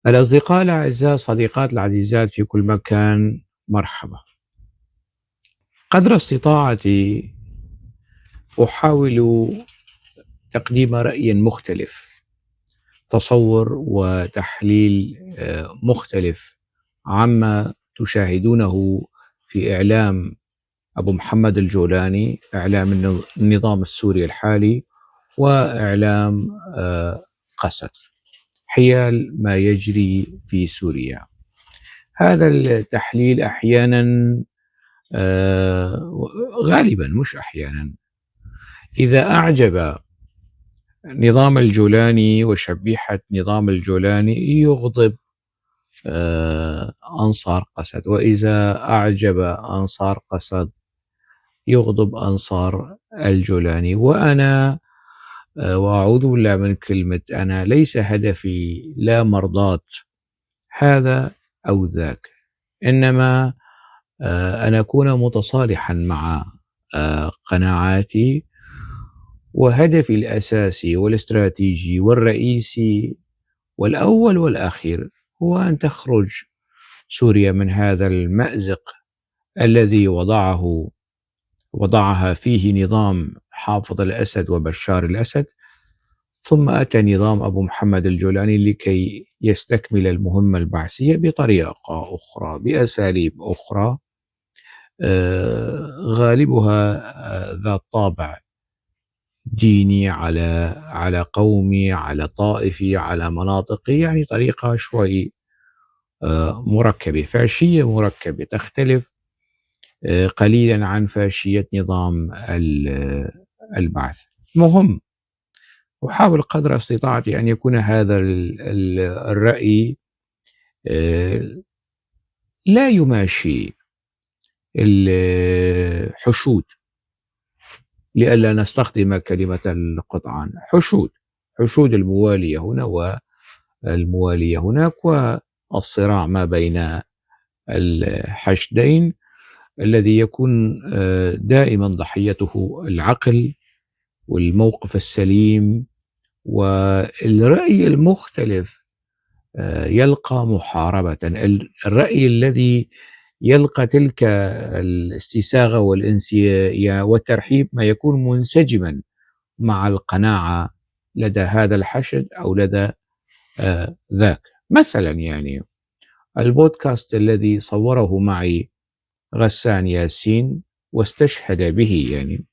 الأصدقاء الأعزاء، صديقات العزيزات في كل مكان، مرحبا. قدر استطاعتي أحاول تقديم رأي مختلف، تصور وتحليل مختلف عما تشاهدونه في إعلام أبو محمد الجولاني، إعلام النظام السوري الحالي، وإعلام قسد، حيال ما يجري في سوريا. هذا التحليل أحيانا، غالبا مش أحيانا، إذا أعجب نظام الجولاني وشبيحة نظام الجولاني يغضب أنصار قسد، وإذا أعجب أنصار قسد يغضب أنصار الجولاني. وأنا وأعوذ بالله من كلمة أنا، ليس هدفي لا مرضاة هذا أو ذاك، إنما أن أكون متصالحا مع قناعاتي. وهدفي الأساسي والاستراتيجي والرئيسي والأول والأخير هو أن تخرج سوريا من هذا المأزق الذي وضعها فيه نظام حافظ الأسد وبشار الأسد، ثم أتى نظام أبو محمد الجولاني لكي يستكمل المهمة البعثية بطريقة أخرى، بأساليب أخرى، غالبها ذات طابع ديني، على قومي، على طائفي، على مناطقي، يعني طريقة شوي مركبة، فاشية مركبة، تختلف قليلا عن فاشية نظام البعث. مهم أحاول قدر استطاعتي أن يكون هذا الرأي لا يماشي الحشود، لئلا نستخدم كلمة القطعان، حشود الموالية هنا والموالية هناك، والصراع ما بين الحشدين الذي يكون دائما ضحيته العقل والموقف السليم، والرأي المختلف يلقى محاربة. الرأي الذي يلقى تلك الاستساغة والانسياء والترحيب ما يكون منسجما مع القناعة لدى هذا الحشد أو لدى ذاك. مثلا يعني البودكاست الذي صوره معي غسان ياسين واستشهد به، يعني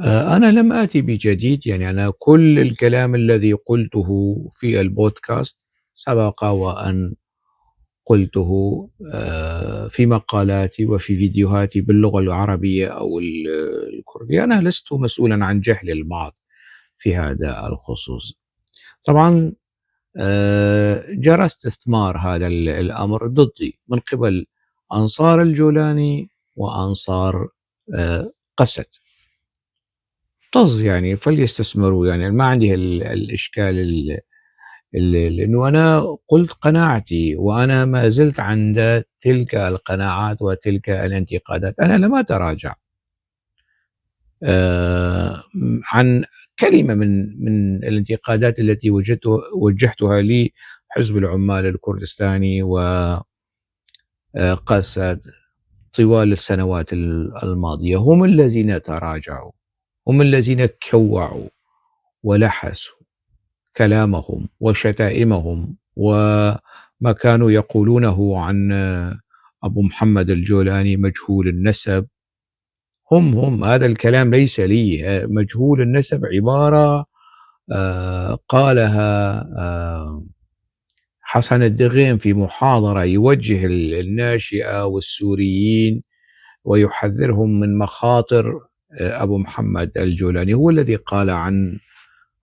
أنا لم آتي بجديد، يعني أنا كل الكلام الذي قلته في البودكاست سبق وأن قلته في مقالاتي وفي فيديوهاتي باللغة العربية أو الكردية. أنا لست مسؤولا عن جهل البعض في هذا الخصوص. طبعا جرى استثمار هذا الأمر ضدي من قبل أنصار الجولاني وأنصار قسد. يعني فليستثمروا، يعني ما عندي الإشكال لأنه أنا قلت قناعتي، وأنا ما زلت عند تلك القناعات وتلك الانتقادات. أنا لم أتراجع عن كلمة من الانتقادات التي وجهتها لي حزب العمال الكردستاني وقسد طوال السنوات الماضية. هم الذين تراجعوا، هم الذين كوعوا ولحسوا كلامهم وشتائمهم وما كانوا يقولونه عن أبو محمد الجولاني مجهول النسب. هم هذا الكلام ليس لي. مجهول النسب عبارة قالها حسن الدغيم في محاضرة يوجه الناشئة والسوريين ويحذرهم من مخاطر أبو محمد الجولاني. هو الذي قال عن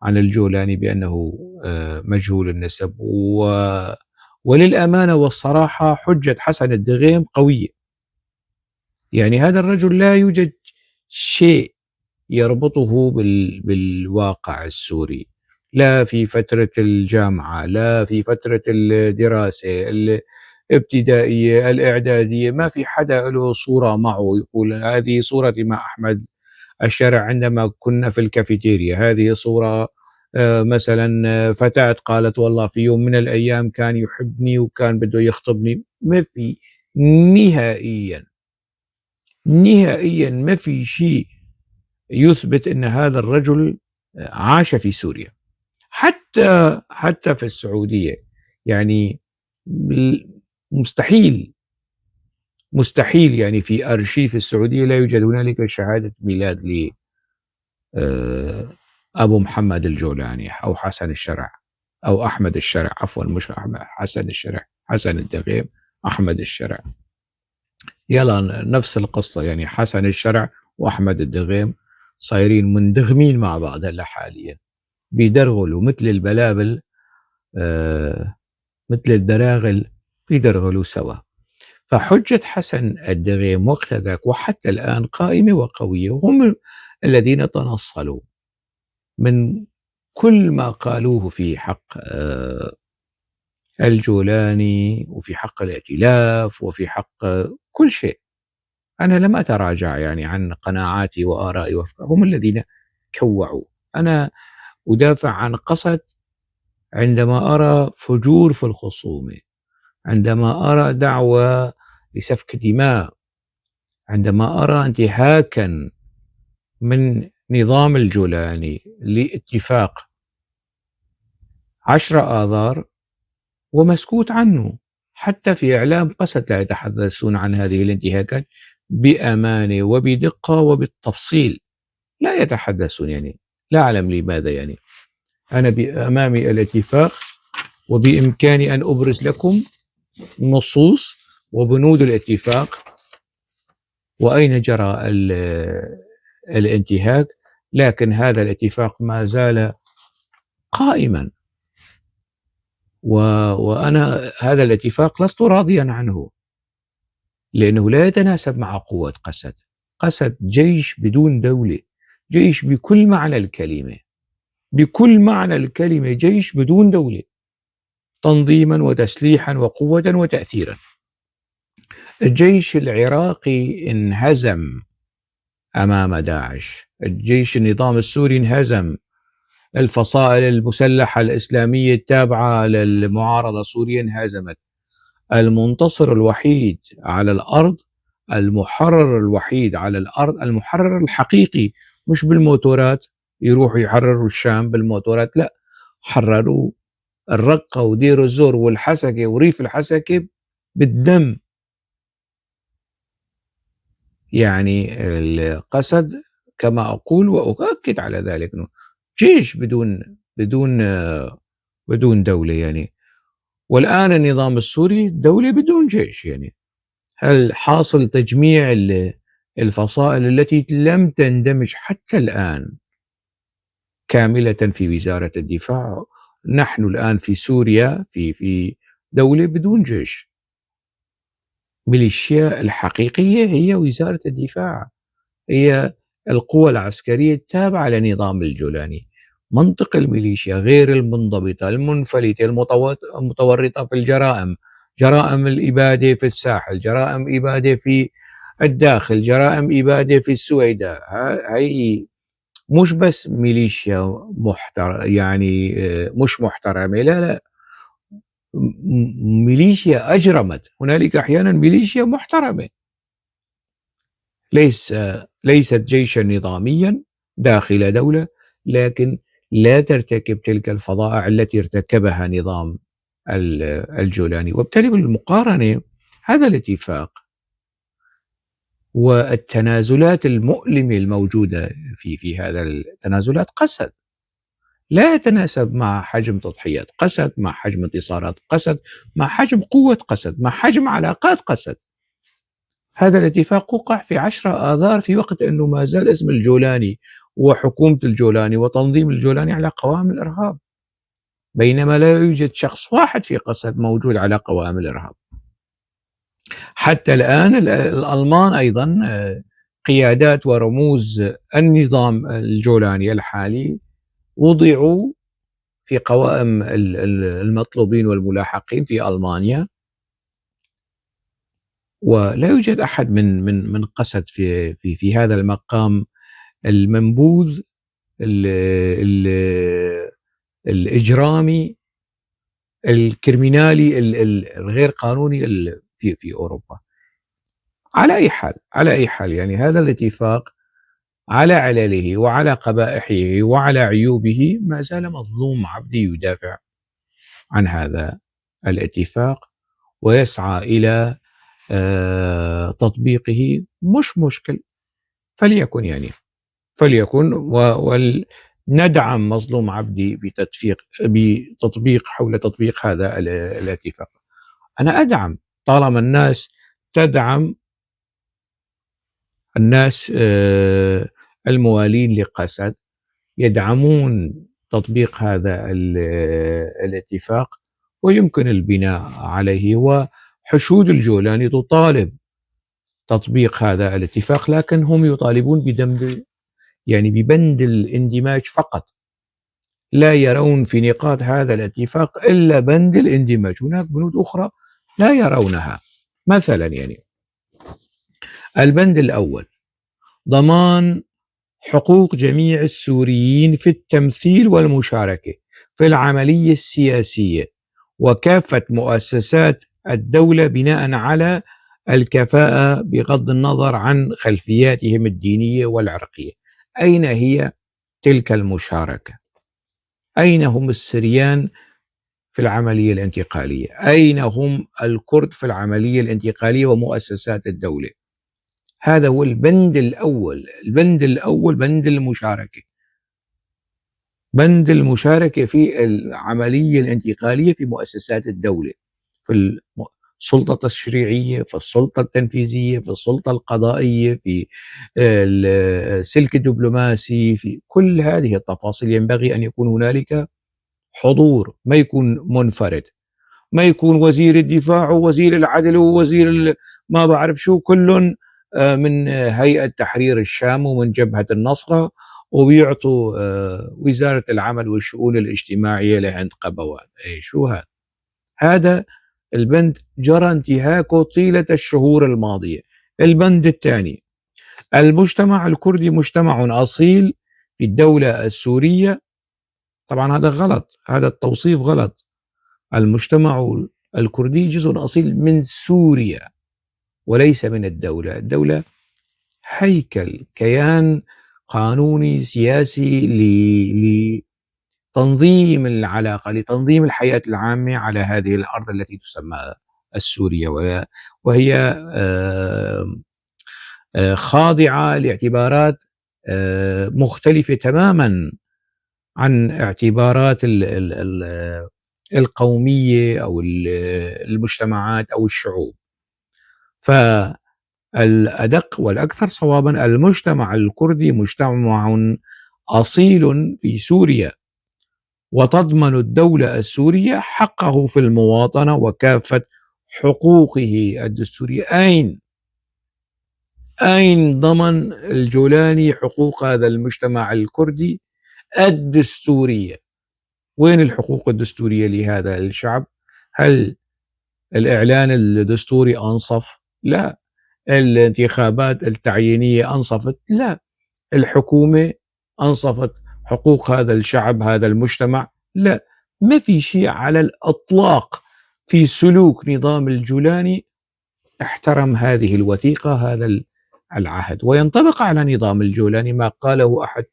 الجولاني بأنه مجهول النسب. وللأمانة والصراحة حجة حسن الدغيم قوية، يعني هذا الرجل لا يوجد شيء يربطه بالواقع السوري، لا في فترة الجامعة، لا في فترة الدراسة الابتدائية الإعدادية، ما في حدا له صورة معه يقول هذه صورتي مع أحمد الشرع عندما كنا في الكافيتيريا، هذه صورة مثلا فتاة قالت والله في يوم من الأيام كان يحبني وكان بده يخطبني. ما في نهائيا، نهائيا ما في شيء يثبت أن هذا الرجل عاش في سوريا. حتى في السعودية يعني مستحيل، مستحيل يعني في أرشيف السعودية لا يوجد هنالك شهادة ميلاد أبو محمد الجولاني أو حسن الشرع أو أحمد الشرع، عفوا مش أحمد، حسن الشرع، حسن الدغيم، أحمد الشرع، يلا نفس القصة يعني. حسن الشرع وأحمد الدغيم صايرين مندغمين مع بعض هلا حاليا، بيدرغلوا مثل البلابل، مثل الدراغل بيدرغلوا سوا. فحجة حسن الدغيم وقت ذاك وحتى الآن قائمة وقوية، وهم الذين تنصلوا من كل ما قالوه في حق الجولاني وفي حق الائتلاف وفي حق كل شيء. أنا لم أتراجع يعني عن قناعاتي وآرائي هم الذين كوعوا. أنا أدافع عن قسد عندما أرى فجور في الخصومة، عندما أرى دعوة لسفك دماء، عندما أرى انتهاكا من نظام الجولاني لاتفاق 10 آذار ومسكوت عنه. حتى في إعلام قسد لا يتحدثون عن هذه الانتهاكات بأمانة وبدقة وبالتفصيل، لا يتحدثون يعني. لا أعلم لماذا يعني. أنا أمامي الاتفاق وبإمكاني أن أبرز لكم نصوص وبنود الاتفاق وأين جرى الانتهاك، لكن هذا الاتفاق ما زال قائما. وأنا هذا الاتفاق لست راضيا عنه لأنه لا يتناسب مع قوة قسد. قسد جيش بدون دولة، جيش بكل معنى الكلمة، بكل معنى الكلمة جيش بدون دولة، تنظيما وتسليحا وقوة وتأثيرا. الجيش العراقي انهزم أمام داعش، الجيش النظام السوري انهزم، الفصائل المسلحة الإسلامية التابعة للمعارضة السورية انهزمت. المنتصر الوحيد على الأرض، المحرر الوحيد على الأرض، المحرر الحقيقي، مش بالموتورات يروحوا يحرروا الشام بالموتورات، لا، حرروا الرقة ودير الزور والحسكة وريف الحسكة بالدم. يعني القسد كما أقول وأؤكد على ذلك أنه جيش بدون دولة يعني. والآن النظام السوري دولة بدون جيش يعني. هل حاصل تجميع الفصائل التي لم تندمج حتى الآن كاملة في وزارة الدفاع. نحن الآن في سوريا في دولة بدون جيش. ميليشيا الحقيقية هي وزارة الدفاع، هي القوى العسكرية التابعة لنظام الجولاني. منطق الميليشيا غير المنضبطة المنفلتة المتورطة في الجرائم، جرائم الإبادة في الساحل، جرائم إبادة في الداخل، جرائم إبادة في السويداء. هي مش بس ميليشيا يعني مش محترمة، لا لا، ميليشيا أجرمت. هنالك أحيانا ميليشيا محترمة، ليست جيشا نظاميا داخل دولة، لكن لا ترتكب تلك الفظائع التي ارتكبها نظام الجولاني. وبالتالي بالمقارنة هذا الاتفاق والتنازلات المؤلمة الموجودة في هذا التنازلات قسد لا يتناسب مع حجم تضحيات قسد، مع حجم انتصارات قسد، مع حجم قوة قسد، مع حجم علاقات قسد. هذا الاتفاق وقع في 10 آذار في وقت أنه ما زال اسم الجولاني وحكومة الجولاني وتنظيم الجولاني على قوائم الإرهاب، بينما لا يوجد شخص واحد في قسد موجود على قوائم الإرهاب. حتى الآن الألمان أيضا قيادات ورموز النظام الجولاني الحالي وضعوا في قوائم المطلوبين والملاحقين في ألمانيا، ولا يوجد أحد من قسد في هذا المقام المنبوذ الإجرامي الكريمينالي الغير قانوني في أوروبا. على أي حال يعني هذا الاتفاق على علله وعلى قبائحه وعلى عيوبه ما زال مظلوم عبدي يدافع عن هذا الاتفاق ويسعى إلى تطبيقه. مش مشكل، فليكن يعني فليكن وندعم مظلوم عبدي بتطبيق حول تطبيق هذا الاتفاق. أنا أدعم طالما الناس تدعم الناس الموالين لقسد يدعمون تطبيق هذا الاتفاق ويمكن البناء عليه. وحشود الجولاني تطالب تطبيق هذا الاتفاق، لكن هم يطالبون ببند الاندماج فقط، لا يرون في نقاط هذا الاتفاق إلا بند الاندماج. هناك بنود أخرى لا يرونها. مثلا البند الأول ضمان حقوق جميع السوريين في التمثيل والمشاركة في العملية السياسية وكافة مؤسسات الدولة بناء على الكفاءة بغض النظر عن خلفياتهم الدينية والعرقية. أين هي تلك المشاركة؟ أين هم السريان في العملية الانتقالية؟ أين هم الكرد في العملية الانتقالية ومؤسسات الدولة؟ هذا هو البند الأول. البند الأول بند المشاركة، بند المشاركة في العملية الانتقالية في مؤسسات الدولة، في السلطة التشريعية، في السلطة التنفيذية، في السلطة القضائية، في السلك الدبلوماسي. في كل هذه التفاصيل ينبغي أن يكون هنالك حضور، ما يكون منفرد، ما يكون وزير الدفاع ووزير العدل ووزير ما بعرف شو كل من هيئة تحرير الشام ومن جبهة النصرة، وبيعطوا وزارة العمل والشؤون الاجتماعية لهند قبوان. شو هذا البند جرى انتهاكه طيلة الشهور الماضية. البند الثاني المجتمع الكردي مجتمع أصيل في الدولة السورية. طبعا هذا غلط، هذا التوصيف غلط. المجتمع الكردي جزء أصيل من سوريا وليس من الدولة. الدولة هيكل، كيان قانوني سياسي لتنظيم العلاقة، لتنظيم الحياة العامة على هذه الأرض التي تسمى السورية، وهي خاضعة لاعتبارات مختلفة تماما عن اعتبارات القومية أو المجتمعات أو الشعوب. فالأدق والأكثر صوابا المجتمع الكردي مجتمع أصيل في سوريا، وتضمن الدولة السورية حقه في المواطنة وكافة حقوقه الدستورية. أين ضمن الجولاني حقوق هذا المجتمع الكردي الدستورية؟ وين الحقوق الدستورية لهذا الشعب؟ هل الإعلان الدستوري أنصف؟ لا. الانتخابات التعيينية أنصفت؟ لا. الحكومة أنصفت حقوق هذا الشعب هذا المجتمع؟ لا. ما في شيء على الإطلاق في سلوك نظام الجولاني احترم هذه الوثيقة، هذا العهد. وينطبق على نظام الجولاني ما قاله أحد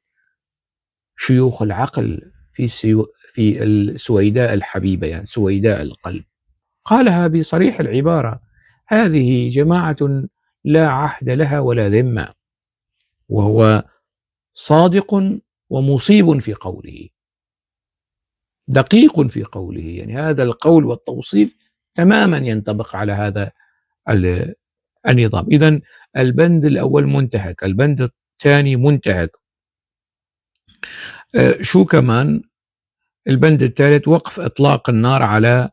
شيوخ العقل في السويداء الحبيبة، يعني سويداء القلب، قالها بصريح العبارة: هذه جماعة لا عهد لها ولا ذمة. وهو صادق ومصيب في قوله، دقيق في قوله. يعني هذا القول والتوصيف تماما ينطبق على هذا النظام. إذن البند الأول منتهك، البند الثاني منتهك. شو كمان؟ البند الثالث وقف إطلاق النار على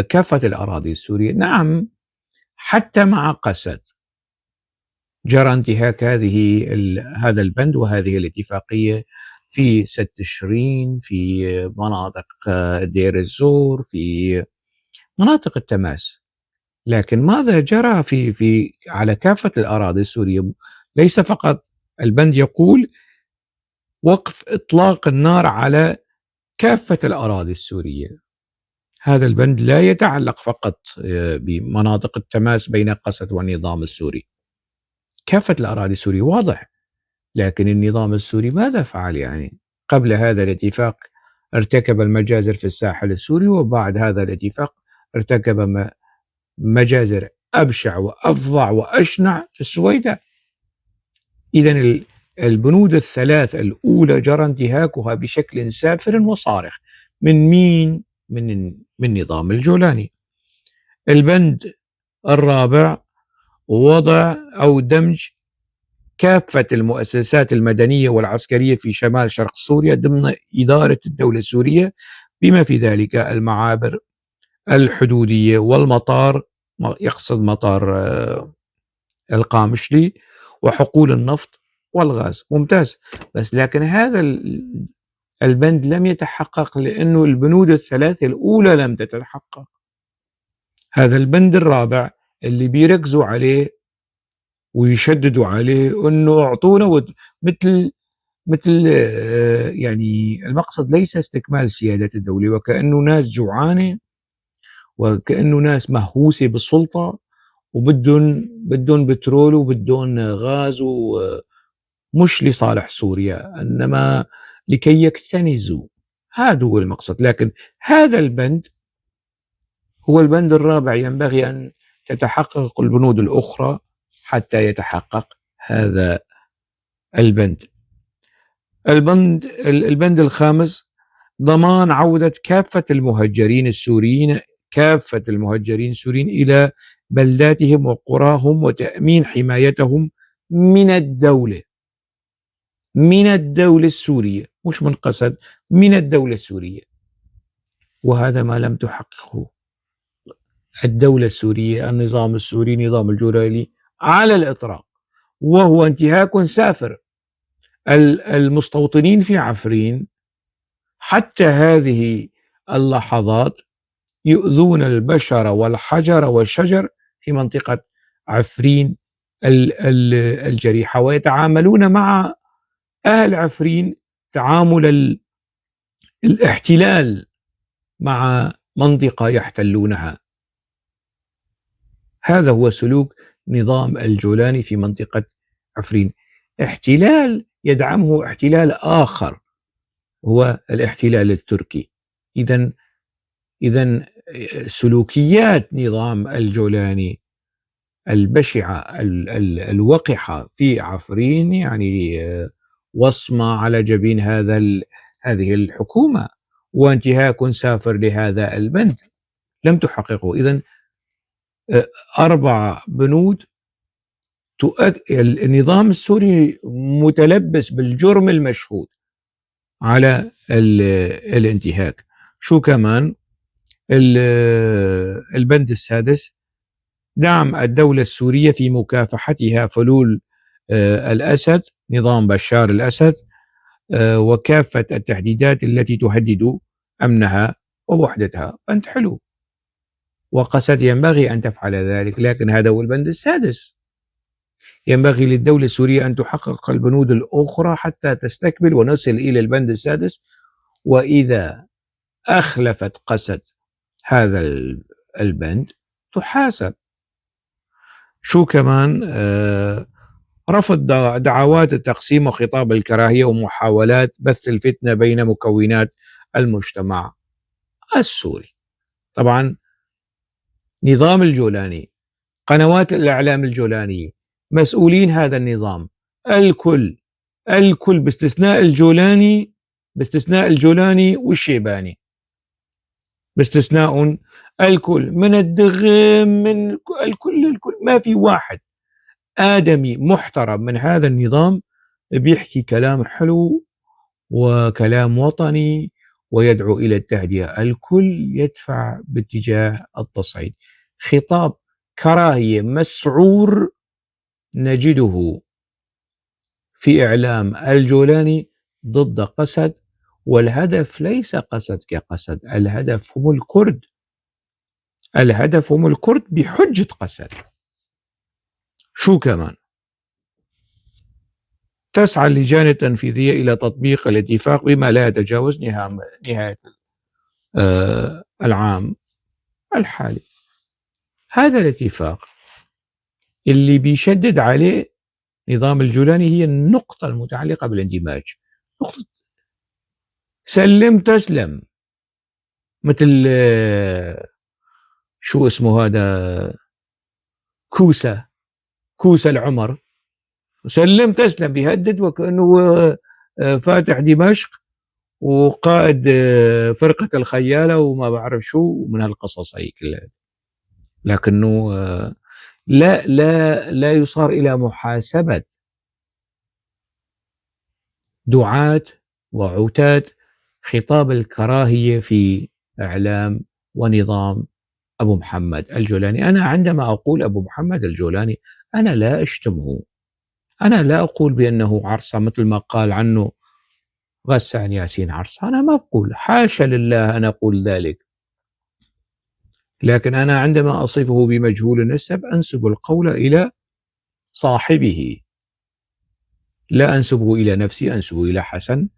كافة الأراضي السورية. نعم، حتى مع قسد جرى انتهاك هذا البند وهذه الاتفاقية في سد تشرين، في مناطق دير الزور، في مناطق التماس. لكن ماذا جرى على كافة الأراضي السورية؟ ليس فقط البند يقول وقف إطلاق النار على كافة الأراضي السورية. هذا البند لا يتعلق فقط بمناطق التماس بين قسد والنظام السوري، كافة الأراضي السورية واضح. لكن النظام السوري ماذا فعل؟ يعني قبل هذا الاتفاق ارتكب المجازر في الساحل السوري، وبعد هذا الاتفاق ارتكب مجازر أبشع وأفظع وأشنع في السويداء. إذا البنود الثلاث الأولى جرى انتهاكها بشكل سافر وصارخ. من مين؟ من نظام الجولاني. البند الرابع وضع أو دمج كافة المؤسسات المدنية والعسكرية في شمال شرق سوريا ضمن إدارة الدولة السورية، بما في ذلك المعابر الحدودية والمطار، يقصد مطار القامشلي، وحقول النفط والغاز. ممتاز. بس لكن هذا البند لم يتحقق لأنه البنود الثلاثة الأولى لم تتحقق. هذا البند الرابع اللي بيركزوا عليه ويشددوا عليه انه اعطونا مثل يعني المقصد ليس استكمال سيادة الدولة، وكأنه ناس جوعانة وكأنه ناس مهووسة بالسلطة وبدهم بترول وبدهم غاز، ومش لصالح سوريا انما لكي يكتنزوا. هذا هو المقصد. لكن هذا البند هو البند الرابع، ينبغي ان تتحقق البنود الاخرى حتى يتحقق هذا البند. البند الخامس ضمان عودة كافة المهجرين السوريين إلى بلداتهم وقراهم، وتأمين حمايتهم من الدولة السورية، مش من قسد، من الدولة السورية. وهذا ما لم تحققه الدولة السورية، النظام السوري، نظام الجولاني على الإطلاق، وهو انتهاك سافر. المستوطنين في عفرين حتى هذه اللحظات يؤذون البشر والحجر والشجر في منطقة عفرين الجريحة، ويتعاملون مع أهل عفرين تعامل الاحتلال مع منطقة يحتلونها. هذا هو سلوك نظام الجولاني في منطقة عفرين. احتلال يدعمه احتلال آخر هو الاحتلال التركي. إذن سلوكيات نظام الجولاني البشعة الوقحة في عفرين يعني وصمة على جبين هذه الحكومة، وانتهاك سافر لهذا البند لم تحققه. إذن 4 بنود النظام السوري متلبس بالجرم المشهود على الانتهاك. شو كمان؟ البند السادس دعم الدولة السورية في مكافحتها فلول الأسد، نظام بشار الأسد، وكافة التهديدات التي تهدد أمنها ووحدتها. بند حلو، وقسد ينبغي أن تفعل ذلك. لكن هذا هو البند السادس. ينبغي للدولة السورية أن تحقق البنود الأخرى حتى تستكمل ونصل إلى البند السادس. وإذا أخلفت قسد هذا البند تحاسب. شو كمان؟ رفض دعوات التقسيم وخطاب الكراهية ومحاولات بث الفتنة بين مكونات المجتمع السوري. طبعا نظام الجولاني، قنوات الإعلام الجولانية، مسؤولين هذا النظام، الكل باستثناء الجولاني والشيباني، باستثناء الكل من الدغم، من الكل ما في واحد آدمي محترم من هذا النظام بيحكي كلام حلو وكلام وطني ويدعو إلى التهدئة. الكل يدفع باتجاه التصعيد. خطاب كراهية مسعور نجده في إعلام الجولاني ضد قسد، والهدف ليس قسد كقسد، الهدف هم الكرد بحجة قسد. شو كمان؟ تسعى اللجان التنفيذية إلى تطبيق الاتفاق بما لا يتجاوز نهاية العام الحالي. هذا الاتفاق اللي بيشدد عليه نظام الجولاني هي النقطة المتعلقة بالاندماج، نقطة سلم تسلم، مثل شو اسمه هذا، كوسة العمر، سلم تسلم، بيهدد وكأنه فاتح دمشق وقائد فرقة الخيالة وما بعرف شو من هالقصص هي كلها، لكنه لا يصار إلى محاسبة دعاة وعتاة خطاب الكراهية في إعلام ونظام أبو محمد الجولاني. أنا عندما أقول أبو محمد الجولاني أنا لا أشتمه، أنا لا أقول بأنه عرصة مثل ما قال عنه غسان ياسين عرصة، أنا ما أقول، حاشا لله أن أقول ذلك، لكن أنا عندما أصفه بمجهول النسب أنسب القول إلى صاحبه، لا أنسبه إلى نفسي، أنسبه إلى حسن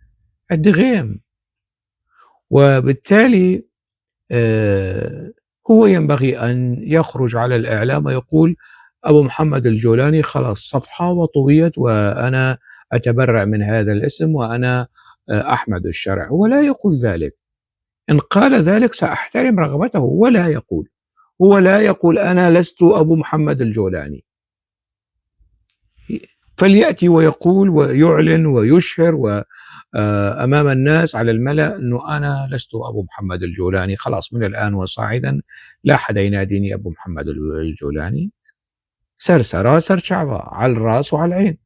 الدغيم. وبالتالي هو ينبغي أن يخرج على الإعلام ويقول أبو محمد الجولاني خلاص صفحة وطويت وأنا أتبرأ من هذا الاسم وأنا أحمد الشرع. هو لا يقول ذلك، إن قال ذلك سأحترم رغبته، هو لا يقول أنا لست أبو محمد الجولاني، فليأتي ويقول ويعلن ويشهر أمام الناس على الملأ أنه أنا لست أبو محمد الجولاني، خلاص من الآن وصاعدا لا حدا يناديني أبو محمد الجولاني، سرسرة سرشعبة على الرأس وعلى العين.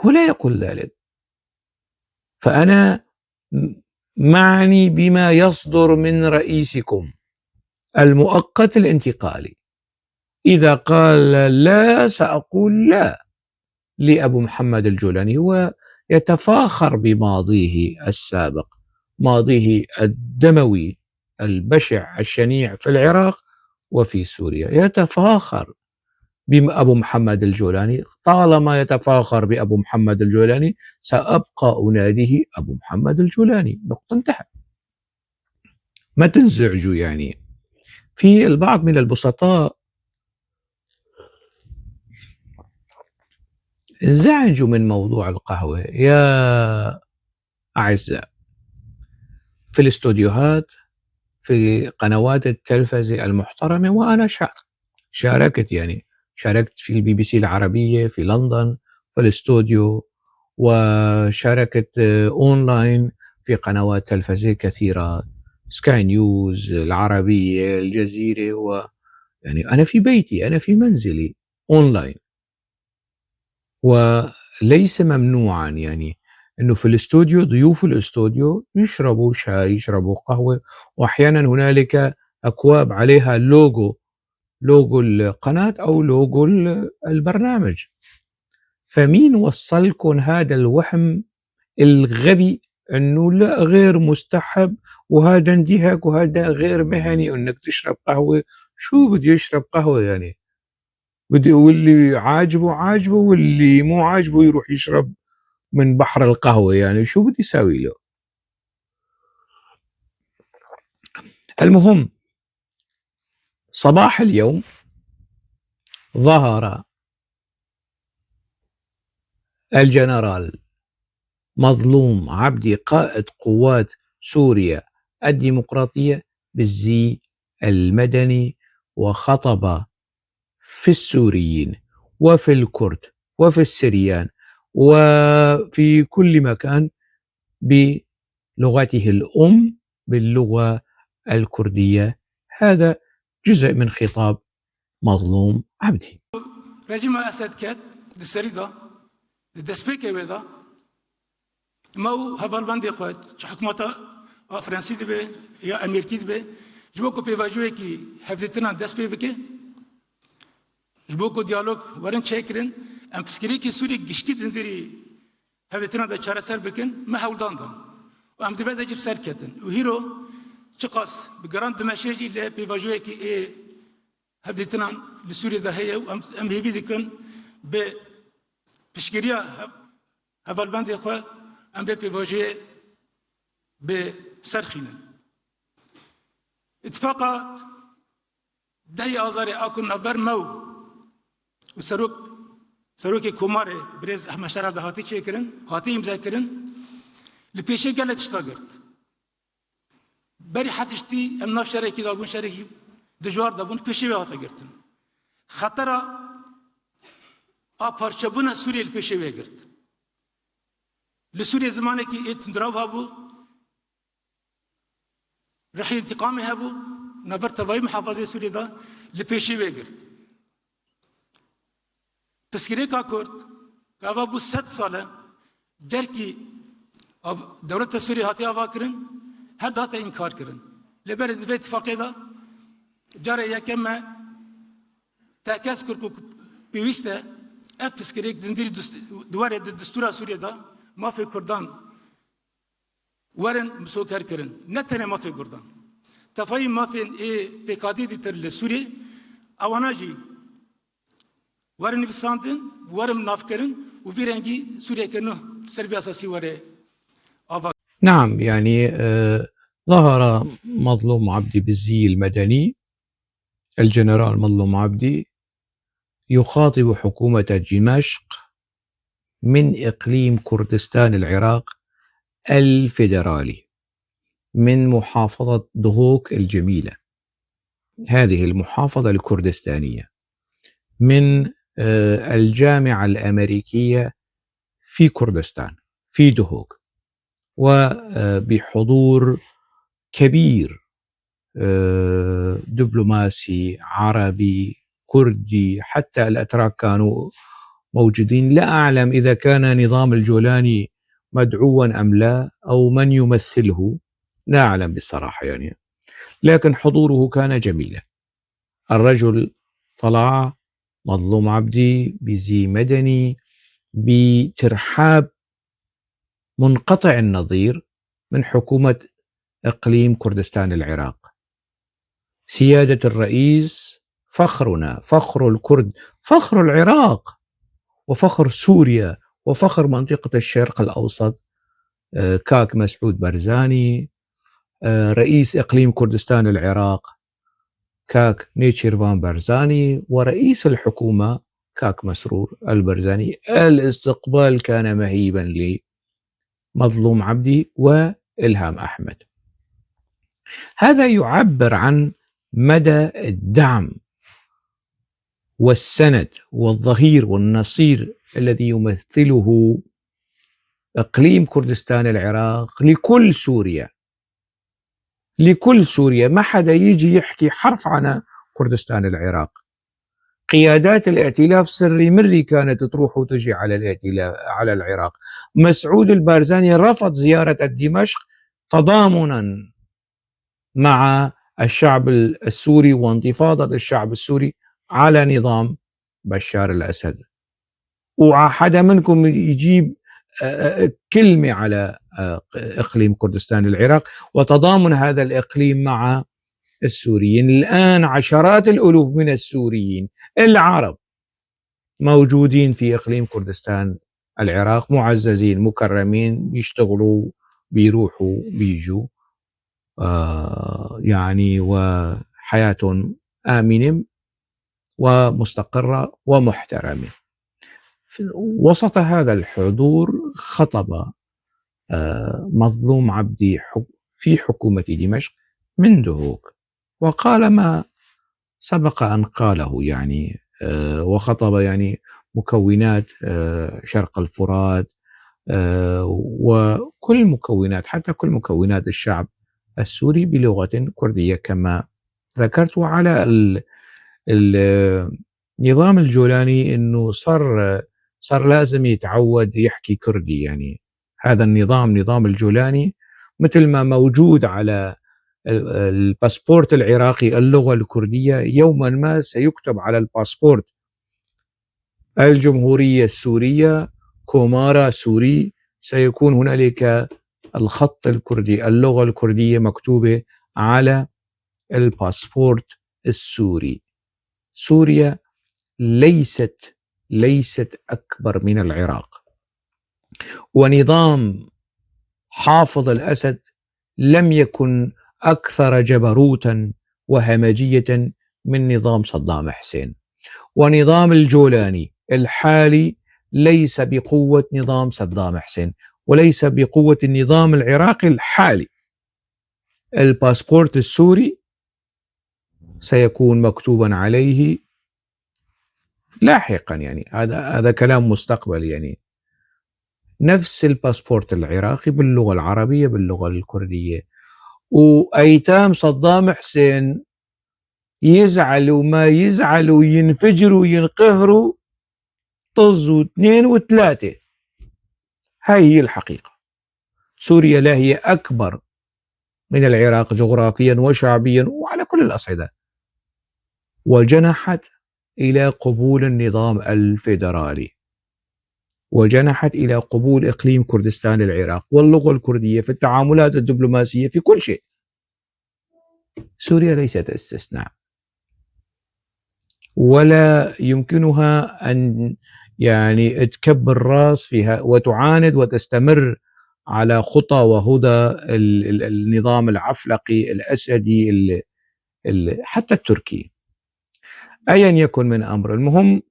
هو لا يقول ذلك، فأنا معني بما يصدر من رئيسكم المؤقت الانتقالي، إذا قال لا سأقول لا لأبو محمد الجولاني. هو يتفاخر بماضيه السابق، ماضيه الدموي البشع الشنيع في العراق وفي سوريا، يتفاخر بأبو محمد الجولاني. طالما يتفاخر بأبو محمد الجولاني سأبقى أناديه أبو محمد الجولاني، نقطة، انتهى. ما تنزعجوا يعني. في البعض من البسطاء انزعجوا من موضوع القهوة يا أعزاء. في الاستوديوهات، في قنوات التلفزة المحترمة، وأنا شاركت في البي بي سي العربية في لندن في الاستوديو، وشاركت أونلاين في قنوات تلفزية كثيرة، سكاي نيوز العربية، الجزيرة، يعني أنا في بيتي، أنا في منزلي أونلاين. وليس ممنوعا يعني انه في الاستوديو ضيوف الاستوديو يشربوا شاي، يشربوا قهوة، واحيانا هنالك اكواب عليها لوجو القناة او لوجو البرنامج. فمين وصلكم هذا الوهم الغبي انه لا غير مستحب وهذا انتهاك وهذا غير مهني انك تشرب قهوة؟ شو بده يشرب قهوة يعني؟ واللي عاجبه واللي مو عاجبه يروح يشرب من بحر القهوة، يعني شو بدي يساوي له؟ المهم صباح اليوم ظهر الجنرال مظلوم عبدي قائد قوات سوريا الديمقراطية بالزي المدني، وخطب في السوريين وفي الكرد وفي السريان وفي كل مكان بلغته الأم، باللغة الكردية. هذا جزء من خطاب مظلوم عبدي. رجيم أسد كات السريدة الدسبيكي وذا مو هبالبندي خوات حكومة فرنسي دبي يا أمريكي دبي جبوكو بيواجوه كي هفتنا دسبي بكي جبوكو ديالوج ورن شاكرين أم بسكري كي سوري جشكي دندري هفتنا دا شارع سر بكن ما هولداندن وأم دبي دا جب سر كتن وهيرو شقص بجراند دمشقي اللي بيواجوه كي هفتنا لسوريا ده هي وأم هيبي دكن بشكريا هفال بندي خو ام بي بيفوجي بسرخينن اتفاقا دهي آزاري آكون نبر مو وسروكي كوماري بريز احمد شرف ده هاتي چه کرن هاتي امضا کرن لپیشه گله چشتا گرد بری حتشتی ام ناف شرکی دابون شرکی دجوار دابون پیشه و هاتا گرتن خطره پارچبون سوریه لپیشه و گرد لسوریه زمانه که ایت دراو هبو رحی انتقامي هبو نبر تباي محافظه سوريا دا لپیشه و گرد تسکیره کا کرد که اوه بو 100 ساله جرکی دولت سوريا هاتی آوا کرن هد هاتا انکار کرن لبر دوی اتفاقی دا جاره یکم تاکس کرد که پیوسته اف تسکیره دندری دواره دستور سوريا دا مافی کردان ورن مسوکر کرن نه تنه مافی کردان تفاهم مافی پیکادی دیتر لسوريا اواناجی ورن بساندن ورم نافكرن وفي رنجي سوريا كنه سربيا اساسي وري نعم يعني ظهر مظلوم عبدي بالزي المدني الجنرال مظلوم عبدي يخاطب حكومة دمشق من إقليم كردستان العراق الفيدرالي من محافظة دهوك الجميلة هذه المحافظة الكردستانية من الجامعة الأمريكية في كردستان في دهوك وبحضور كبير دبلوماسي عربي كردي حتى الأتراك كانوا موجودين لا أعلم إذا كان نظام الجولاني مدعوا أم لا أو من يمثله لا أعلم بصراحة يعني لكن حضوره كان جميلا الرجل طلع مظلوم عبدي بزي مدني بترحاب منقطع النظير من حكومة إقليم كردستان العراق سيادة الرئيس فخرنا فخر الكرد فخر العراق وفخر سوريا وفخر منطقة الشرق الأوسط كاك مسعود برزاني رئيس إقليم كردستان العراق كاك نيتشيرفان برزاني ورئيس الحكومة كاك مسرور البرزاني الاستقبال كان مهيبا لمظلوم عبدي وإلهام أحمد هذا يعبر عن مدى الدعم والسند والظهير والنصير الذي يمثله إقليم كردستان العراق لكل سوريا ما حدا يجي يحكي حرف عن كردستان العراق قيادات الائتلاف سري مري كانت تروح وتجي على العراق مسعود البارزاني رفض زيارة دمشق تضامنا مع الشعب السوري وانتفاضة الشعب السوري على نظام بشار الأسد وحدا منكم يجيب كلمة على إقليم كردستان العراق وتضامن هذا الإقليم مع السوريين الآن عشرات الألوف من السوريين العرب موجودين في إقليم كردستان العراق معززين مكرمين يشتغلوا بيروحوا بيجوا يعني وحياة آمنة ومستقرة ومحترمة وسط هذا الحضور خطب مظلوم عبدي في حكومة دمشق من دهوك وقال ما سبق أن قاله يعني وخطب يعني مكونات شرق الفرات وكل مكونات حتى كل مكونات الشعب السوري بلغة كردية كما ذكرت وعلى النظام الجولاني أنه صار لازم يتعود يحكي كردي يعني هذا نظام الجولاني مثل ما موجود على الباسبورت العراقي اللغة الكردية يوما ما سيكتب على الباسبورت الجمهورية السورية كومارا سوري سيكون هنالك الخط الكردي اللغة الكردية مكتوبة على الباسبورت السوري سوريا ليست أكبر من العراق ونظام حافظ الأسد لم يكن أكثر جبروتا وهمجية من نظام صدام حسين. ونظام الجولاني الحالي ليس بقوة نظام صدام حسين، وليس بقوة النظام العراقي الحالي. الباسبورت السوري سيكون مكتوبا عليه لاحقا، يعني هذا كلام مستقبلي، يعني نفس الباسبورت العراقي باللغة العربية باللغة الكردية. وأيتام صدام حسين يزعلوا ما يزعلوا ينفجروا ينقهروا طز واثنين وثلاثة. هاي هي الحقيقة. سوريا لا هي أكبر من العراق جغرافيا وشعبيا وعلى كل الأصعدة، وجنحت إلى قبول النظام الفيدرالي، وجنحت إلى قبول إقليم كردستان العراق واللغة الكردية في التعاملات الدبلوماسية في كل شيء. سوريا ليست استثناء، ولا يمكنها أن يعني تكبر الراس فيها وتعاند وتستمر على خطى وهدى النظام العفلقي الأسدي حتى التركي أيا يكن من أمر. المهم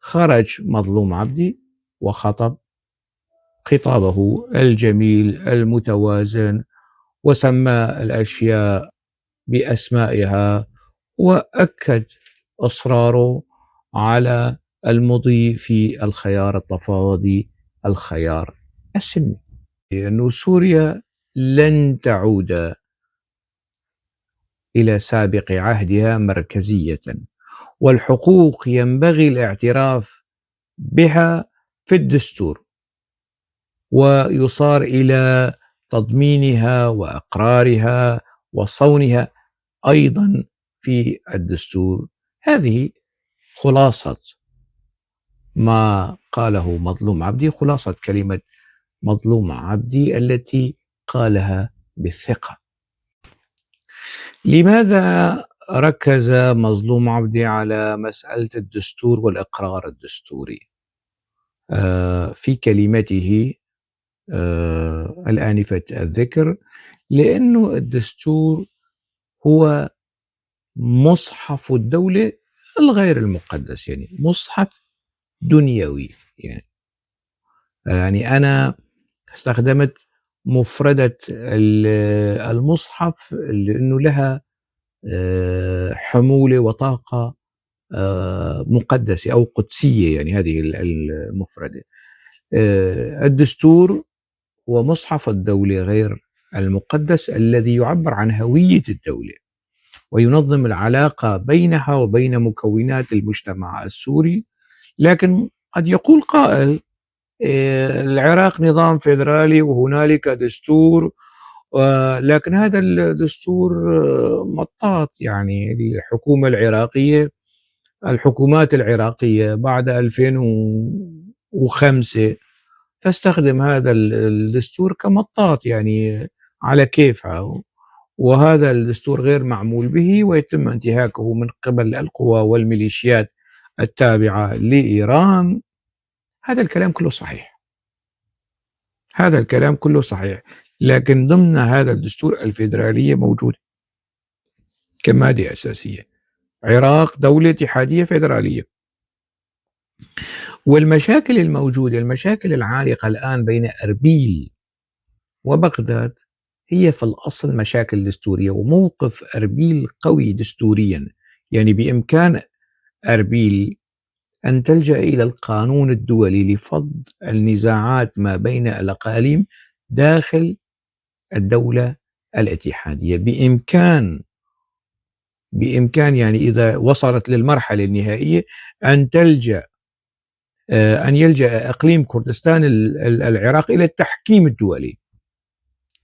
خرج مظلوم عبدي وخطب خطابه الجميل المتوازن، وسمى الأشياء بأسمائها، وأكد إصراره على المضي في الخيار التفاوضي، الخيار السلمي، لأن سوريا لن تعود إلى سابق عهدها مركزية، والحقوق ينبغي الاعتراف بها في الدستور، ويصار إلى تضمينها وإقرارها وصونها أيضا في الدستور. هذه خلاصة ما قاله مظلوم عبدي، خلاصة كلمة مظلوم عبدي التي قالها بالثقة. لماذا ركز مظلوم عبدي على مسألة الدستور والإقرار الدستوري في كلمته الآنفة الذكر؟ لأنه الدستور هو مصحف الدولة الغير المقدس، يعني مصحف دنيوي. يعني أنا استخدمت مفردة المصحف لأنه لها حمولة وطاقة مقدسة أو قدسية، يعني هذه المفردة. الدستور هو مصحف الدولة غير المقدس الذي يعبر عن هوية الدولة وينظم العلاقة بينها وبين مكونات المجتمع السوري. لكن قد يقول قائل العراق نظام فيدرالي وهنالك دستور، لكن هذا الدستور مطاط. يعني الحكومة العراقية، الحكومات العراقية بعد 2005 تستخدم هذا الدستور كمطاط، يعني على كيفها، وهذا الدستور غير معمول به ويتم انتهاكه من قبل القوى والميليشيات التابعة لإيران. هذا الكلام كله صحيح، هذا الكلام كله صحيح، لكن ضمن هذا الدستور الفيدرالية موجودة كمادة أساسية. عراق دولة اتحادية فيدرالية. والمشاكل الموجودة، المشاكل العالقة الآن بين أربيل وبغداد هي في الأصل مشاكل دستورية، وموقف أربيل قوي دستوريا. يعني بإمكان أربيل أن تلجأ إلى القانون الدولي لفض النزاعات ما بين الأقاليم داخل الدولة الاتحادية. بإمكان يعني إذا وصلت للمرحلة النهائية أن يلجأ إقليم كردستان العراق إلى التحكيم الدولي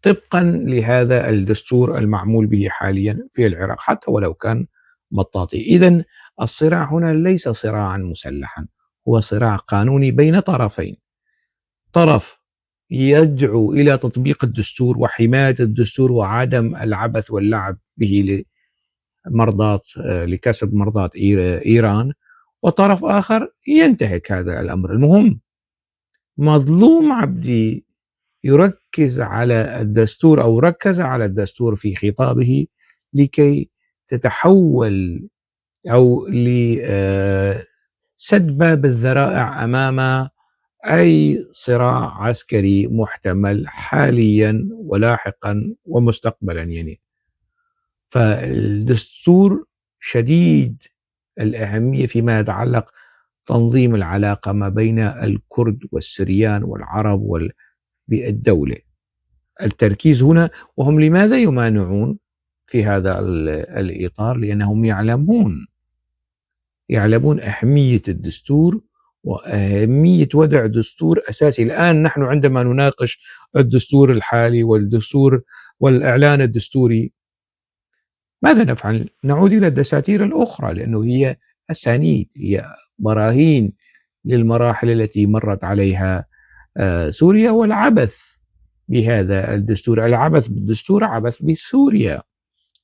طبقا لهذا الدستور المعمول به حاليا في العراق، حتى ولو كان مطاطي. إذن الصراع هنا ليس صراعا مسلحا، هو صراع قانوني بين طرفين. طرف يدعو إلى تطبيق الدستور وحماية الدستور وعدم العبث واللعب به لكسب مرضاة إيران، وطرف آخر ينتهك هذا الأمر. المهم مظلوم عبدي يركز على الدستور أو ركز على الدستور في خطابه لكي تتحول أو لسد باب الذرائع أمام أي صراع عسكري محتمل حاليا ولاحقا ومستقبلا يعني. فالدستور شديد الأهمية فيما يتعلق تنظيم العلاقة ما بين الكرد والسريان والعرب بالدولة. التركيز هنا، وهم لماذا يمانعون في هذا الإطار؟ لأنهم يعلمون أهمية الدستور وأهمية وضع دستور أساسي. الآن نحن عندما نناقش الدستور الحالي والإعلان الدستوري، ماذا نفعل؟ نعود إلى الدساتير الأخرى، لأنه هي أسانيد، هي براهين للمراحل التي مرت عليها سوريا، والعبث بهذا الدستور. العبث بالدستور عبث بسوريا،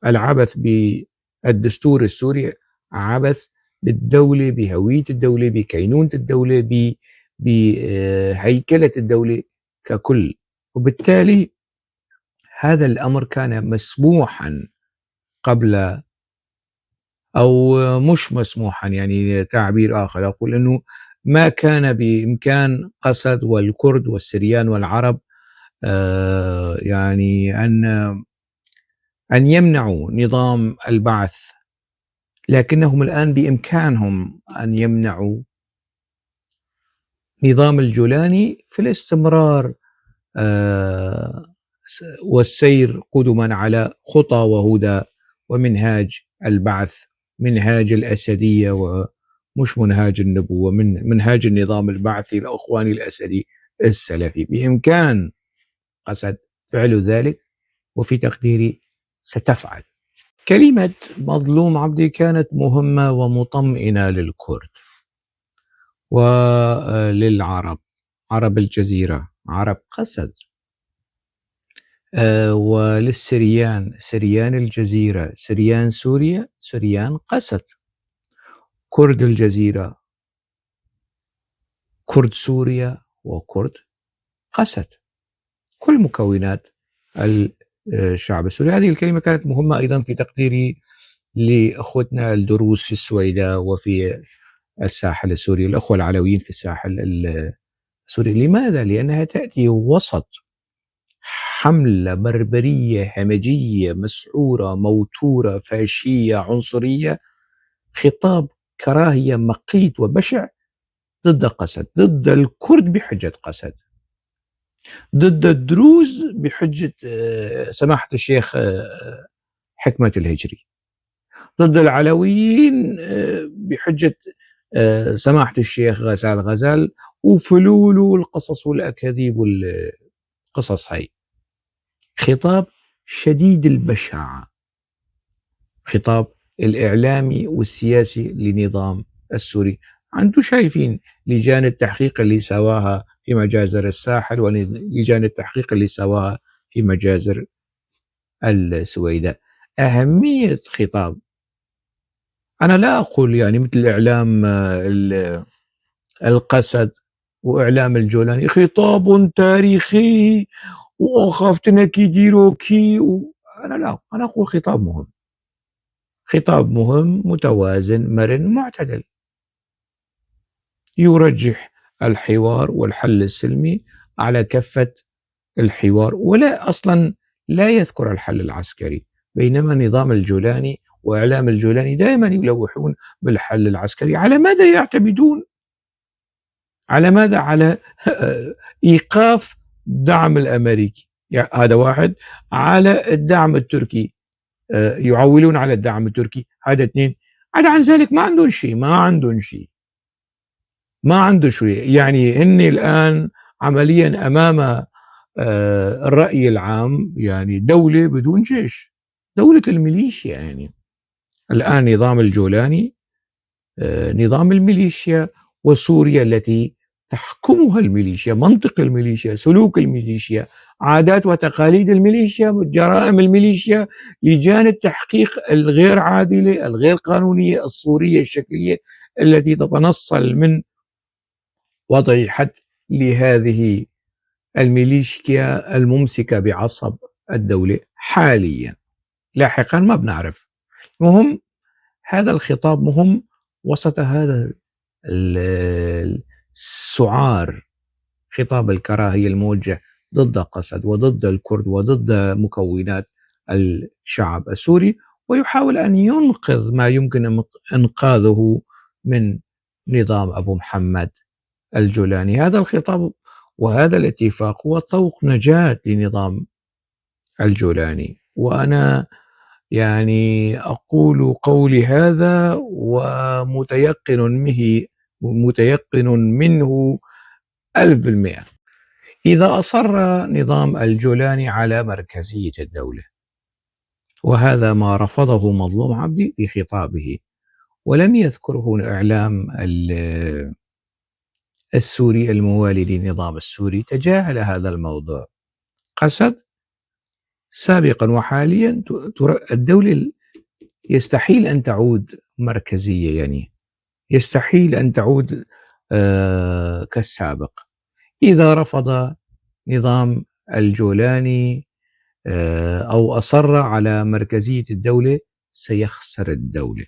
العبث بالدستور السوري عبث بالدولة، بهوية الدولة، بكينونة الدولة، بهيكلة الدولة ككل. وبالتالي هذا الأمر كان مسموحا قبل، أو مش مسموحا، يعني تعبير آخر أقول أنه ما كان بإمكان قسد والكرد والسريان والعرب يعني أن يمنعوا نظام البعث، لكنهم الآن بإمكانهم أن يمنعوا نظام الجولاني في الاستمرار والسير قدما على خطى وهدى ومنهاج البعث، منهاج الأسدية ومش منهاج النبوة، من منهاج النظام البعثي الأخواني الأسدي السلفي. بإمكان قسد فعل ذلك، وفي تقديري ستفعل. كلمة مظلوم عبدي كانت مهمة ومطمئنة للكرد وللعرب، عرب الجزيرة، عرب قسد، وللسريان، سريان الجزيرة، سريان سوريا، سريان قسد، كرد الجزيرة، كرد سوريا، وكرد قسد، كل مكونات الشعب السوري. هذه الكلمة كانت مهمة أيضا في تقديري لأخوتنا الدروز في السويداء وفي الساحل السوري، الأخوة العلويين في الساحل السوري. لماذا؟ لأنها تأتي وسط حملة بربرية همجية مسعورة موتورة فاشية عنصرية، خطاب كراهية مقيت وبشع ضد قسد، ضد الكرد بحجة قسد، ضد الدروز بحجة سماحة الشيخ حكمة الهجري، ضد العلويين بحجة سماحة الشيخ غزال غزال وفلول والقصص والأكاذيب والقصص هاي. خطاب شديد البشاعة، خطاب الإعلامي والسياسي لنظام السوري. أنتم شايفين لجان التحقيق اللي سواها في مجازر الساحل ولجان التحقيق اللي سواها في مجازر السويداء. أهمية خطاب، أنا لا أقول يعني مثل إعلام القسد وإعلام الجولاني خطاب تاريخي وأخافتنا كي ديروكي أنا أقول خطاب مهم، خطاب مهم متوازن مرن معتدل، يرجح الحوار والحل السلمي على كفة الحوار، ولا أصلا لا يذكر الحل العسكري، بينما نظام الجولاني وإعلام الجولاني دائما يلوحون بالحل العسكري. على ماذا يعتمدون؟ على ماذا؟ على إيقاف الدعم الأمريكي، هذا واحد، على الدعم التركي، يعولون على الدعم التركي، هذا اثنين. عدا عن ذلك ما عندهم شيء، يعني هن الآن عمليا أمام الرأي العام يعني دولة بدون جيش، دولة الميليشيا. يعني الآن نظام الجولاني نظام الميليشيا، وسوريا التي تحكمها الميليشيا، منطق الميليشيا، سلوك الميليشيا، عادات وتقاليد الميليشيا، جرائم الميليشيا، لجان التحقيق الغير عادلة الغير قانونية الصورية الشكلية التي تتنصل من وضع حد لهذه الميليشيا الممسكة بعصب الدولة حاليا. لاحقا ما بنعرف. مهم هذا الخطاب مهم وسط هذا السعار، خطاب الكراهية الموجه ضد قسد وضد الكرد وضد مكونات الشعب السوري، ويحاول أن ينقذ ما يمكن إنقاذه من نظام أبو محمد الجولاني. هذا الخطاب وهذا الاتفاق هو طوق نجاة لنظام الجولاني، وأنا يعني أقول قولي هذا ومتيقن منه 1000%. إذا أصر نظام الجولاني على مركزية الدولة، وهذا ما رفضه مظلوم عبدي في خطابه ولم يذكره الإعلام السوري الموالي للنظام السوري، تجاهل هذا الموضوع. قسد سابقا وحاليا الدولة يستحيل أن تعود مركزية، يعني يستحيل أن تعود كالسابق. إذا رفض نظام الجولاني أو أصر على مركزية الدولة سيخسر الدولة.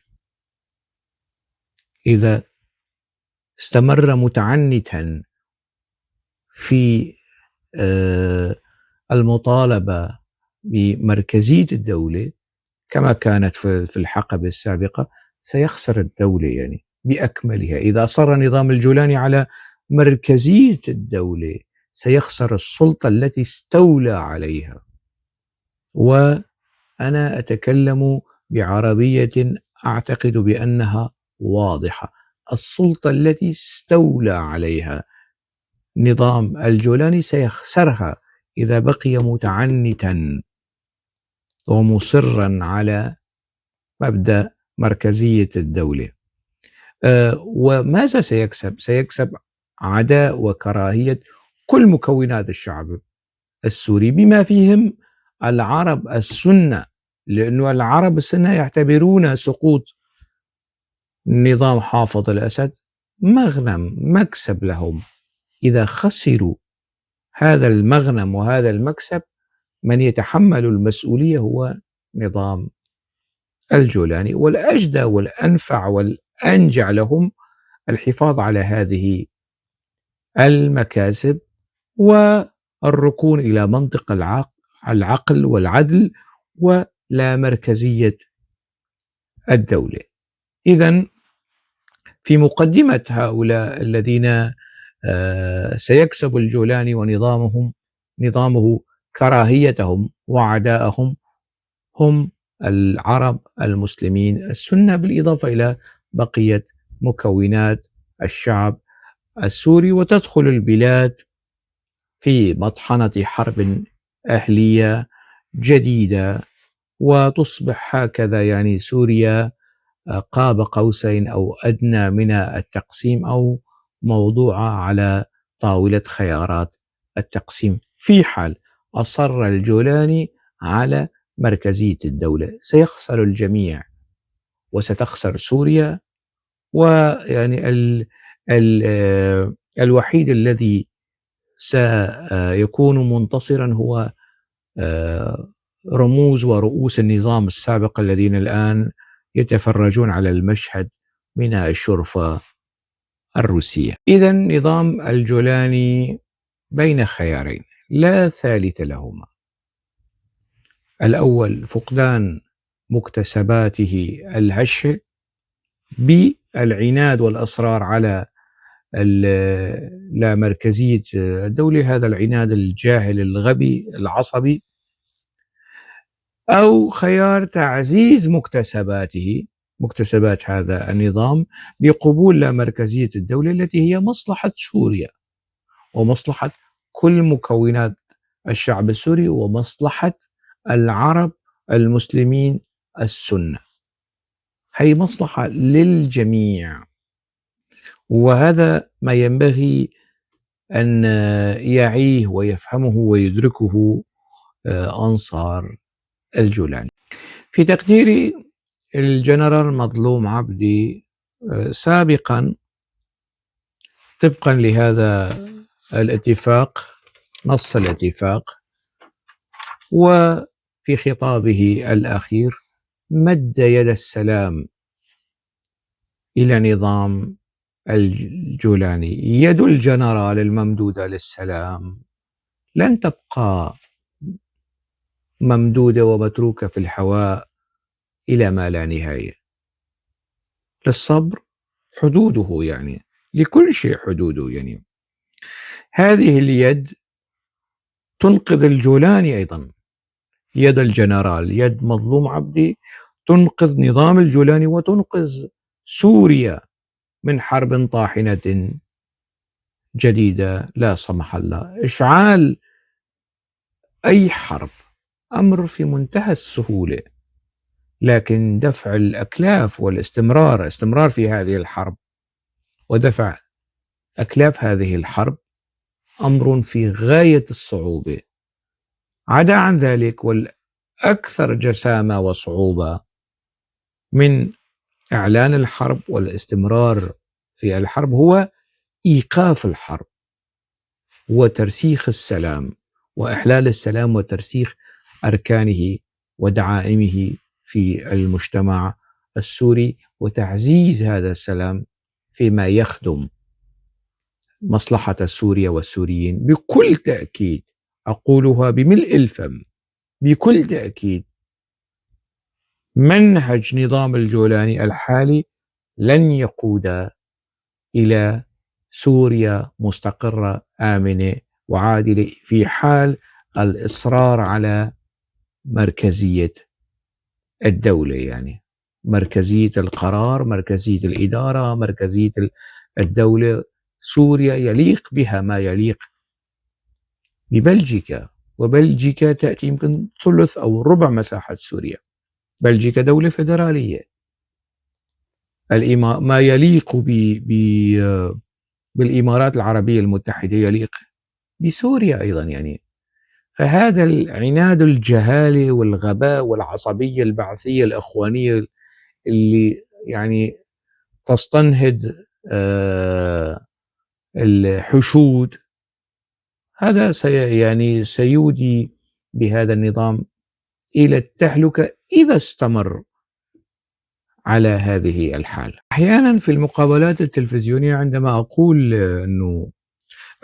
إذا استمر متعنتا في المطالبة بمركزية الدولة كما كانت في الحقبة السابقة سيخسر الدولة يعني بأكملها. إذا أصر نظام الجولاني على مركزية الدولة سيخسر السلطة التي استولى عليها. وأنا أتكلم بعربية أعتقد بأنها واضحة. السلطة التي استولى عليها نظام الجولاني سيخسرها إذا بقي متعنتا ومصرا على مبدأ مركزية الدولة. وماذا سيكسب؟ سيكسب عداء وكراهية كل مكونات الشعب السوري بما فيهم العرب السنة، لأن العرب السنة يعتبرون سقوط نظام حافظ الأسد مغنم مكسب لهم. إذا خسروا هذا المغنم وهذا المكسب من يتحمل المسؤولية هو نظام الجولاني، والأجدى والأنفع والأنجع لهم الحفاظ على هذه المكاسب والركون إلى منطق العقل والعدل ولا مركزية الدولة. إذن في مقدمة هؤلاء الذين سيكسب الجولاني نظامه كراهيتهم وعداءهم هم العرب المسلمين السنة، بالإضافة إلى بقية مكونات الشعب السوري، وتدخل البلاد في مطحنة حرب أهلية جديدة وتصبح هكذا يعني سوريا قاب قوسين أو أدنى من التقسيم أو موضوعة على طاولة خيارات التقسيم. في حال أصر الجولاني على مركزية الدولة سيخسر الجميع وستخسر سوريا، ويعني الوحيد الذي سيكون منتصرا هو رموز ورؤوس النظام السابق الذين الآن يتفرجون على المشهد من الشرفة الروسية. إذن نظام الجولاني بين خيارين لا ثالث لهما. الأول فقدان مكتسباته الهشة بالعناد والإصرار على لا مركزية الدولة، هذا العناد الجاهل الغبي العصبي، أو خيار تعزيز مكتسبات هذا النظام بقبول لا مركزية الدولة التي هي مصلحة سوريا ومصلحة كل مكونات الشعب السوري ومصلحة العرب المسلمين السنة. هي مصلحة للجميع، وهذا ما ينبغي أن يعيه ويفهمه ويدركه أنصار الجولاني. في تقديري الجنرال مظلوم عبدي سابقا طبقا لهذا الاتفاق، نص الاتفاق، وفي خطابه الأخير مد يد السلام إلى نظام الجولاني. يد الجنرال الممدودة للسلام لن تبقى ممدودة ومتروكة في الهواء إلى ما لا نهاية. للصبر حدوده، يعني لكل شيء حدوده. يعني هذه اليد تنقذ الجولاني أيضا، يد الجنرال، يد مظلوم عبدي، تنقذ نظام الجولاني وتنقذ سوريا من حرب طاحنة جديدة لا سمح الله. إشعال أي حرب أمر في منتهى السهولة، لكن دفع الأكلاف استمرار في هذه الحرب ودفع أكلاف هذه الحرب أمر في غاية الصعوبة. عدا عن ذلك، والأكثر جسامة وصعوبة من إعلان الحرب والاستمرار في الحرب هو إيقاف الحرب وترسيخ السلام وإحلال السلام وترسيخ أركانه ودعائمه في المجتمع السوري، وتعزيز هذا السلام فيما يخدم مصلحة سوريا والسوريين. بكل تأكيد أقولها بملء الفم، بكل تأكيد منهج نظام الجولاني الحالي لن يقود إلى سوريا مستقرة آمنة وعادلة في حال الإصرار على مركزية الدولة، يعني مركزية القرار، مركزية الإدارة، مركزية الدولة. سوريا يليق بها ما يليق ببلجيكا، وبلجيكا تأتي يمكن ثلث أو ربع مساحة سوريا. بلجيكا دولة فيدرالية. ما يليق بالإمارات العربية المتحدة يليق بسوريا أيضا. يعني فهذا العناد، الجهالة والغباء والعصبية البعثية الإخوانية اللي يعني تستنهض الحشود، هذا سيودي بهذا النظام إلى التهلكة إذا استمر على هذه الحال. أحيانا في المقابلات التلفزيونية عندما أقول أنه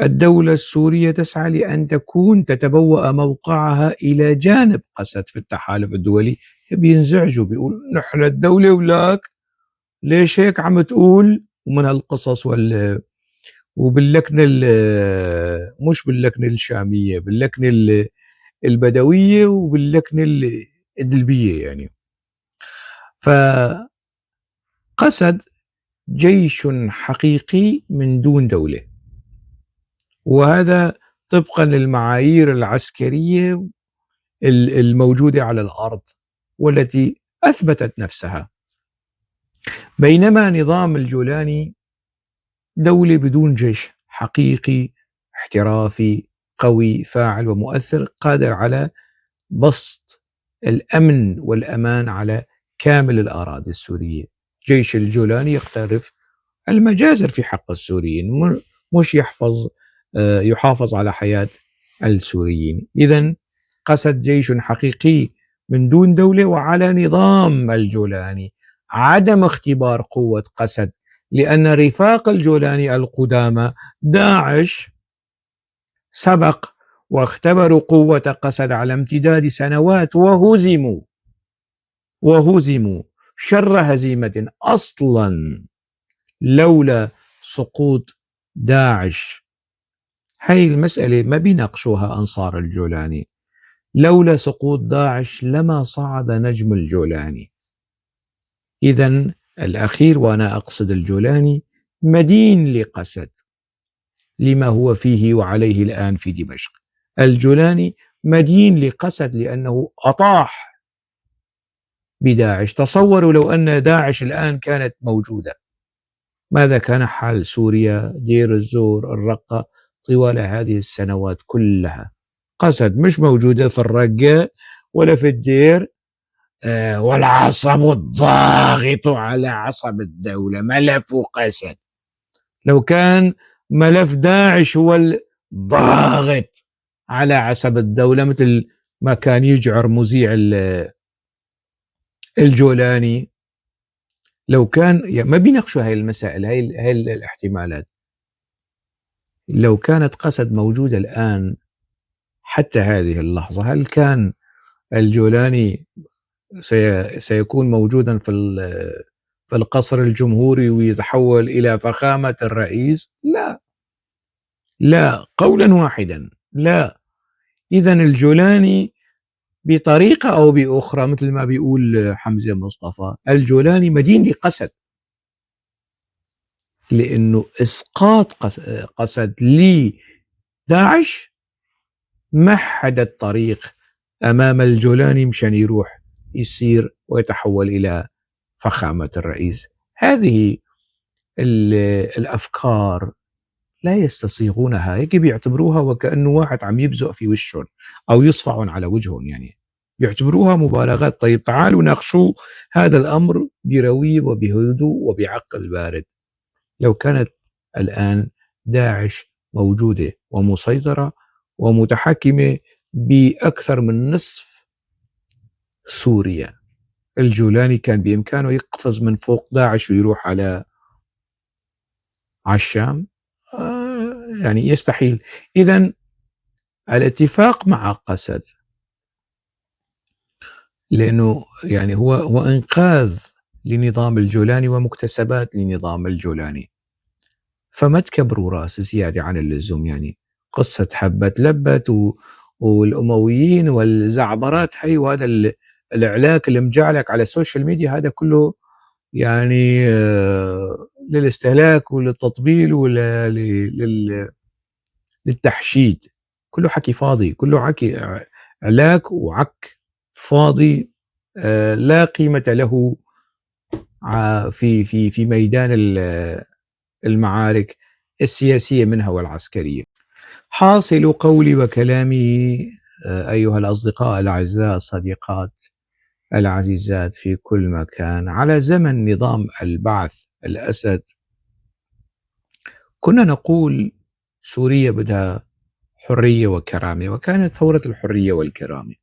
الدولة السورية تسعى لأن تتبوأ موقعها إلى جانب قسد في التحالف الدولي، بينزعجوا، بيقول نحن الدولة ولاك، ليش هيك عم تقول؟ ومن هالقصص وباللكنة مش باللكنة الشامية، باللكنة البدوية وباللكنة الإدلبية. يعني فقسد جيش حقيقي من دون دولة، وهذا طبقا للمعايير العسكرية الموجودة على الأرض والتي أثبتت نفسها. بينما نظام الجولاني دولة بدون جيش حقيقي احترافي قوي فاعل ومؤثر قادر على بسط الأمن والأمان على كامل الأراضي السورية. جيش الجولاني يقترف المجازر في حق السوريين، مش يحافظ على حياة السوريين. إذن قسد جيش حقيقي من دون دولة، وعلى نظام الجولاني عدم اختبار قوة قسد، لأن رفاق الجولاني القدامى داعش سبق واختبروا قوة قسد على امتداد سنوات وهزموا شر هزيمة. أصلا لولا سقوط داعش، هاي المسألة ما بيناقشوها أنصار الجولاني، لولا سقوط داعش لما صعد نجم الجولاني. إذن الأخير، وأنا أقصد الجولاني، مدين لقسد لما هو فيه وعليه الآن في دمشق. الجولاني مدين لقسد لأنه أطاح بداعش. تصوروا لو أن داعش الآن كانت موجودة، ماذا كان حال سوريا، دير الزور، الرقة طوال هذه السنوات كلها؟ قسد مش موجودة في الرقة ولا في الدير، والعصب الضاغط على عصب الدولة ملف قسد. لو كان ملف داعش ضاغط على عصب الدولة، مثل ما كان يجعر مذيع الجولاني. لو كان ما بيناقشوا هاي المسائل، هاي الاحتمالات. لو كانت قسد موجودة الآن حتى هذه اللحظة، هل كان الجولاني سيكون موجودا في القصر الجمهوري ويتحول إلى فخامة الرئيس؟ لا، لا، قولا واحدا لا. إذا الجولاني بطريقة أو بأخرى، مثل ما بيقول حمزة مصطفى، الجولاني مدين لقسد، لأنه إسقاط قسد لداعش مهد الطريق أمام الجولاني مشان يروح يصير ويتحول إلى فخامة الرئيس. هذه الأفكار لا يستصيغونها، هيك بيعتبروها وكأنه واحد عم يبزق في وشهم أو يصفعون على وجههم، يعني يعتبروها مبالغات. طيب تعالوا ناقشوا هذا الأمر بروية وبهدوء وبعقل بارد. لو كانت الآن داعش موجودة ومسيطرة ومتحكمة بأكثر من نصف سوريا، الجولاني كان بإمكانه يقفز من فوق داعش ويروح على الشام؟ يعني يستحيل. إذن الاتفاق مع قسد، لأنه يعني هو إنقاذ لنظام الجولاني ومكتسبات لنظام الجولاني، فما تكبروا راس زيادة عن اللزوم. يعني قصة حبت لبت والأمويين والزعبرات هي، وهذا الإعلاك اللي مجعلك على السوشيال ميديا، هذا كله يعني للاستهلاك وللتطبيل للتحشيد. كله حكي فاضي، كله حكي علاك وعك فاضي، لا قيمة له في ميدان المعارك السياسية منها والعسكرية. حاصل قولي وكلامي أيها الأصدقاء الأعزاء، الصديقات العزيزات في كل مكان، على زمن نظام البعث الأسد كنا نقول سوريا بدها حرية وكرامة، وكانت ثورة الحرية والكرامة.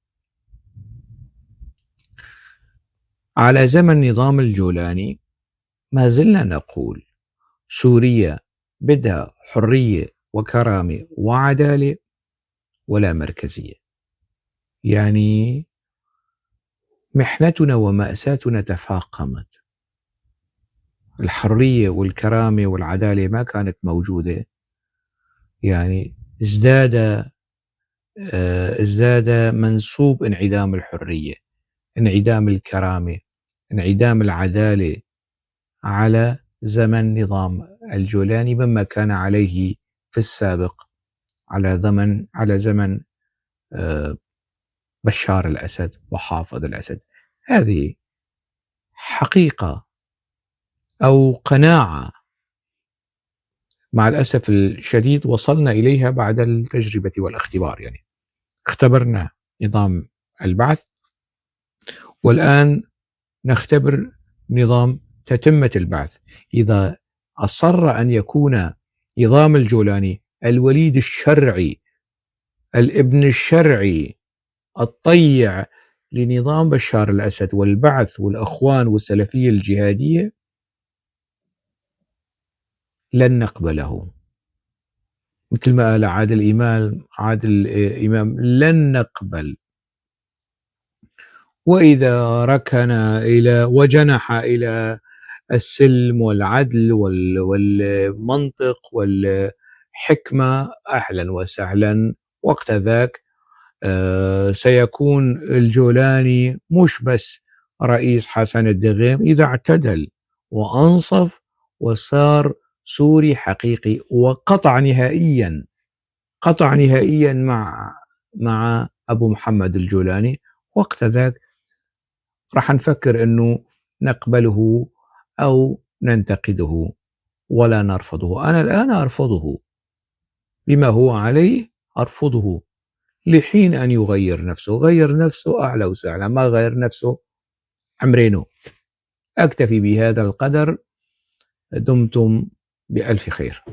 على زمن نظام الجولاني ما زلنا نقول سوريا بدها حرية وكرامة وعدالة ولا مركزية. يعني محنتنا ومأساتنا تفاقمت. الحرية والكرامة والعدالة ما كانت موجودة، يعني ازداد منسوب انعدام الحرية، انعدام الكرامة، انعدام العدالة على زمن نظام الجولاني مما كان عليه في السابق على زمن بشار الأسد وحافظ الأسد. هذه حقيقة أو قناعة مع الأسف الشديد وصلنا إليها بعد التجربة والاختبار. يعني اختبرنا نظام البعث، والآن نختبر نظام تتمة البعث. إذا أصر أن يكون نظام الجولاني الوليد الشرعي، الابن الشرعي، الطيع لنظام بشار الأسد والبعث والأخوان والسلفية الجهادية، لن نقبله. مثل ما قال عادل إمام لن نقبل. وإذا ركن وجنح إلى السلم والعدل والمنطق والحكمة، أهلا وسهلا. وقت ذاك سيكون الجولاني مش بس رئيس حسن الدغيم، إذا اعتدل وأنصف وصار سوري حقيقي، وقطع نهائيا مع أبو محمد الجولاني، وقت ذاك راح نفكر أنه نقبله أو ننتقده ولا نرفضه. أنا الآن أرفضه بما هو عليه، أرفضه لحين أن يغير نفسه. غير نفسه أعلى وسهلا، ما غير نفسه عمرينه. أكتفي بهذا القدر. دمتم بألف خير.